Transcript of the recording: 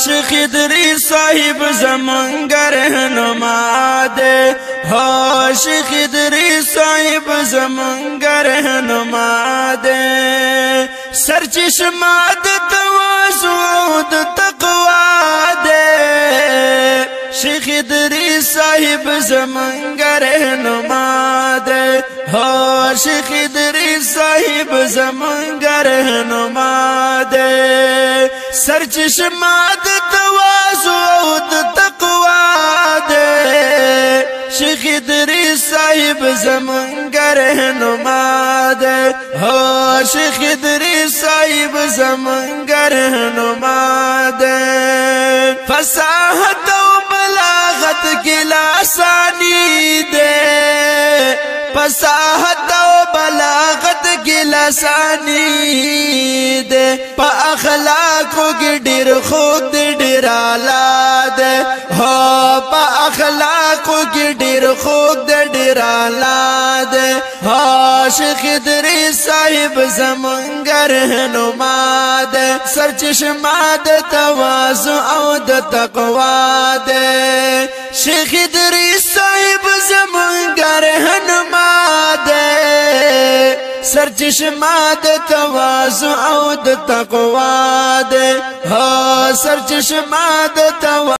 شیخ ادریس صاحب زمونږ رهنما دی ها شیخ ادریس صاحب زمونږ رهنما دی سرچشمه د تواضع او د تقوا دی شیخ ادریس صاحب زمونږ رهنما دی ها شیخ ادریس صاحب زمونږ رهنما دی سرچشمه د تواضع او د تقوا دی شیخ ادریس صاحب زمونږ رهنما دی ها شیخ ادریس صاحب زمونږ رهنما دی فصاحت او بلاغت کی لاسانی دی فصاحت او بلاغت کی لاسانی دی پا اخلاقو کی ډیر خود ډیر اعلی دی ها پا اخلاقو کی ډیر خود ډیر اعلی دی ها شیخ ادریس صاحب زمونږ رهنما دی سرچشمه د تواضع او د تقوا دی شیخ ادریس صاحب زمونږ رهنما دی سرچشمه د تواضع او د تقوا دی ها سرچشمه د تواضع